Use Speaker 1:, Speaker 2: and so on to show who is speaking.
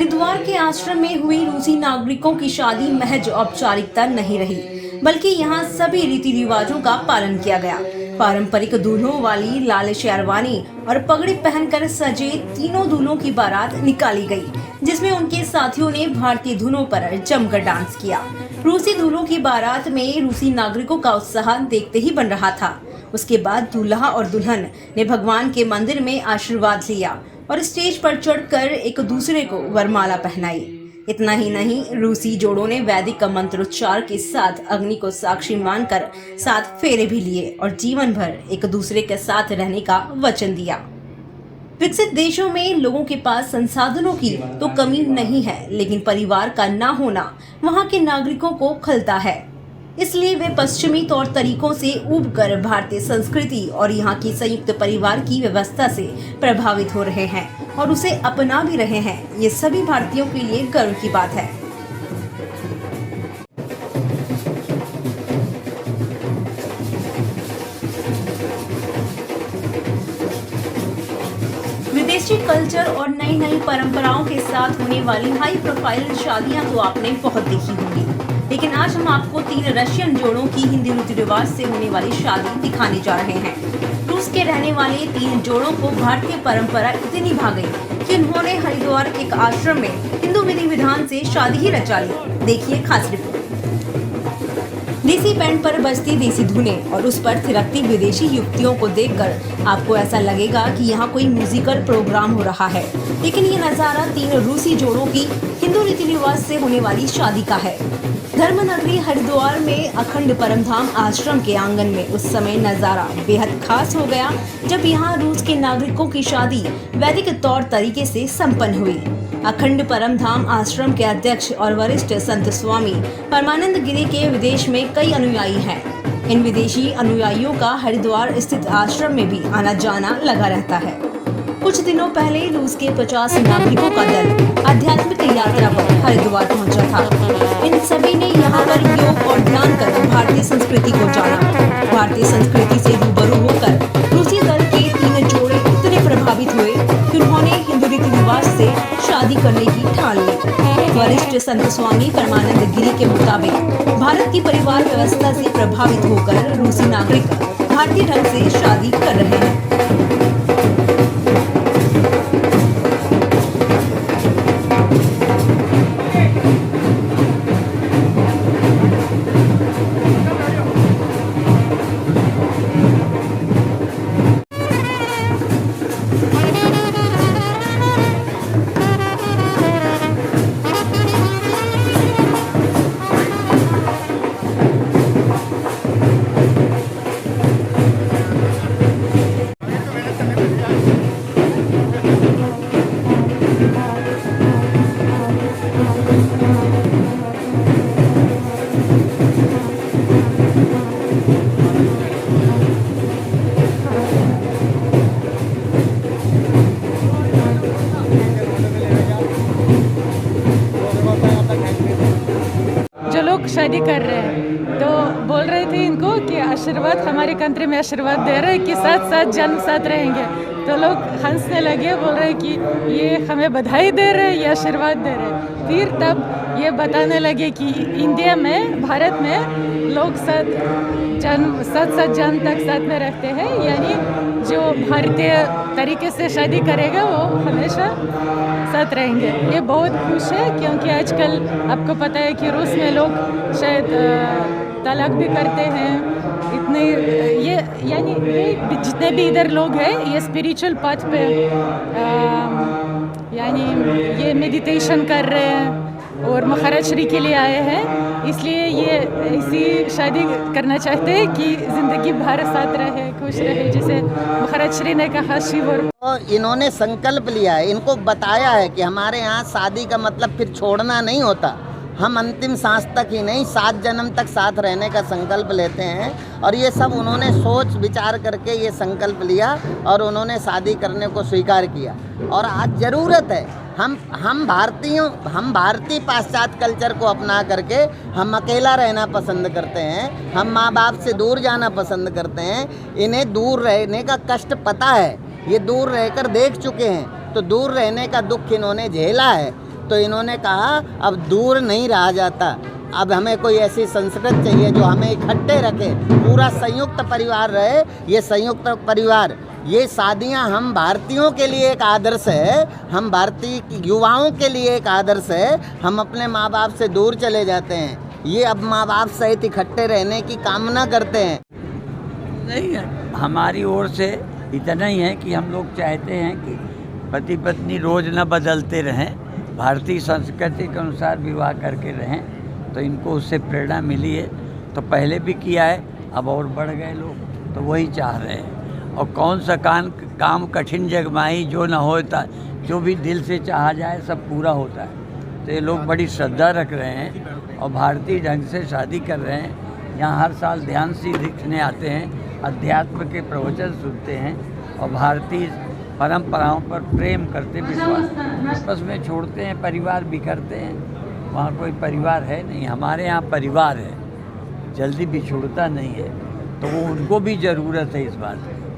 Speaker 1: हरिद्वार के आश्रम में हुई रूसी नागरिकों की शादी महज औपचारिकता नहीं रही, बल्कि यहाँ सभी रीति रिवाजों का पालन किया गया। पारंपरिक दूल्हों वाली लाल शेरवानी और पगड़ी पहनकर सजे तीनों दूल्हों की बारात निकाली गई, जिसमें उनके साथियों ने भारतीय धुनों पर जमकर डांस किया। रूसी दूल्हों की बारात में रूसी नागरिकों का उत्साह देखते ही बन रहा था। उसके बाद दूल्हा और दुल्हन ने भगवान के मंदिर में आशीर्वाद लिया और स्टेज पर चढ़कर एक दूसरे को वरमाला पहनाई। इतना ही नहीं, रूसी जोड़ों ने वैदिक मंत्रोच्चार के साथ अग्नि को साक्षी मानकर 7 फेरे भी लिए और जीवन भर एक दूसरे के साथ रहने का वचन दिया। विकसित देशों में लोगों के पास संसाधनों की तो कमी नहीं है, लेकिन परिवार का ना होना वहाँ के नागरिकों को खलता है। इसलिए वे पश्चिमी तौर तरीकों से ऊबकर भारतीय संस्कृति और यहाँ की संयुक्त परिवार की व्यवस्था से प्रभावित हो रहे हैं और उसे अपना भी रहे हैं। ये सभी भारतीयों के लिए गर्व की बात है। विदेशी कल्चर और नई नई परंपराओं के साथ होने वाली हाई प्रोफाइल शादियां तो आपने बहुत देखी होंगी, लेकिन आज हम आपको 3 रशियन जोड़ों की हिंदी रीति रिवाज से होने वाली शादी दिखाने जा रहे हैं। रूस के रहने वाले 3 जोड़ों को भारतीय परंपरा इतनी भा गई कि उन्होंने हरिद्वार के एक आश्रम में हिंदू विधि विधान से शादी ही रचा ली। देखिए खास रिपोर्ट। देसी बैंड पर बजती देसी धुनें और उस पर थिरकती विदेशी युवतियों को देखकर आपको ऐसा लगेगा कि यहाँ कोई म्यूजिकल प्रोग्राम हो रहा है, लेकिन ये नज़ारा 3 रूसी जोड़ों की हिंदू रीति रिवाज से होने वाली शादी का है। धर्मनगरी हरिद्वार में अखंड परमधाम आश्रम के आंगन में उस समय नजारा बेहद खास हो गया, जब यहाँ रूस के नागरिकों की शादी वैदिक तौर तरीके से संपन्न हुई। अखंड परमधाम आश्रम के अध्यक्ष और वरिष्ठ संत स्वामी परमानंद गिरी के विदेश में कई अनुयायी हैं। इन विदेशी अनुयायियों का हरिद्वार स्थित आश्रम में भी आना जाना लगा रहता है। कुछ दिनों पहले रूस के 50 नागरिकों का दल आध्यात्मिक यात्रा पर हरिद्वार पहुंचा था। इन सभी ने यहाँ पर योग और ध्यान कर भारतीय संस्कृति को जाना। भारतीय संस्कृति से रूबरू होकर रूसी दल के 3 जोड़े इतने प्रभावित हुए कि उन्होंने हिंदू रीति रिवाज से शादी करने की ठान ली। वरिष्ठ संत स्वामी परमानंद गिरी के मुताबिक भारत की परिवार व्यवस्था से प्रभावित होकर रूसी नागरिक भारतीय ढंग से शादी कर रहे हैं।
Speaker 2: शादी कर रहे हैं तो बोल रहे थे इनको कि आशीर्वाद हमारे कंट्री में आशीर्वाद दे रहे हैं कि साथ साथ जन्म साथ रहेंगे। तो लोग हंसने लगे, बोल रहे कि ये हमें बधाई दे रहे हैं, ये आशीर्वाद दे रहे हैं। फिर तब ये बताने लगे कि इंडिया में, भारत में लोग साथ जन्म तक साथ में रहते हैं, यानी जो भारतीय तरीके से शादी करेगा वो हमेशा साथ रहेंगे। ये बहुत खुश है क्योंकि आजकल आपको पता है कि रूस में लोग शायद तलाक भी करते हैं। इतने ये यानी ये जितने भी इधर लोग हैं ये स्पिरिचुअल पाथ पे यानी ये मेडिटेशन कर रहे हैं और महाराज श्री के लिए आए हैं, इसलिए ये ऐसी शादी करना चाहते हैं कि ज़िंदगी भर साथ रहे, खुश रहे, जैसे महाराज श्री ने कहा शिव। और
Speaker 3: इन्होंने संकल्प लिया है, इनको बताया है कि हमारे यहाँ शादी का मतलब फिर छोड़ना नहीं होता, हम अंतिम सांस तक ही नहीं 7 जन्म तक साथ रहने का संकल्प लेते हैं। और ये सब उन्होंने सोच विचार करके ये संकल्प लिया और उन्होंने शादी करने को स्वीकार किया। और आज ज़रूरत है, हम भारतीय पाश्चात्य कल्चर को अपना करके हम अकेला रहना पसंद करते हैं, हम माँ बाप से दूर जाना पसंद करते हैं। इन्हें दूर रहने का कष्ट पता है, ये दूर रहकर देख चुके हैं, तो दूर रहने का दुख इन्होंने झेला है। तो इन्होंने कहा अब दूर नहीं रहा जाता, अब हमें कोई ऐसी संस्कृति चाहिए जो हमें इकट्ठे रखे, पूरा संयुक्त परिवार रहे। ये संयुक्त परिवार, ये शादियां हम भारतीयों के लिए एक आदर्श है, हम भारतीय युवाओं के लिए एक आदर्श है। हम अपने माँ बाप से दूर चले जाते हैं, ये अब माँ बाप सहित इकट्ठे रहने की कामना करते हैं।
Speaker 4: नहीं है, हमारी ओर से इतना ही है कि हम लोग चाहते हैं कि पति पत्नी रोज़ न बदलते रहें, भारतीय संस्कृति के अनुसार विवाह करके रहें। तो इनको उससे प्रेरणा मिली है, तो पहले भी किया है, अब और बढ़ गए लोग, तो वही चाह रहे हैं। और कौन सा काम कठिन जगमाही जो न होता, जो भी दिल से चाहा जाए सब पूरा होता है। तो ये लोग बड़ी श्रद्धा रख रहे हैं और भारतीय ढंग से शादी कर रहे हैं। यहाँ हर साल ध्यान सीखने आते हैं, अध्यात्म के प्रवचन सुनते हैं और भारतीय परंपराओं पर प्रेम करते, विश्वास आपस में छोड़ते हैं, परिवार बिखरते हैं। वहाँ कोई परिवार है नहीं, हमारे यहाँ परिवार है, जल्दी बिछुड़ता नहीं है। तो वो उनको भी ज़रूरत है इस बात की।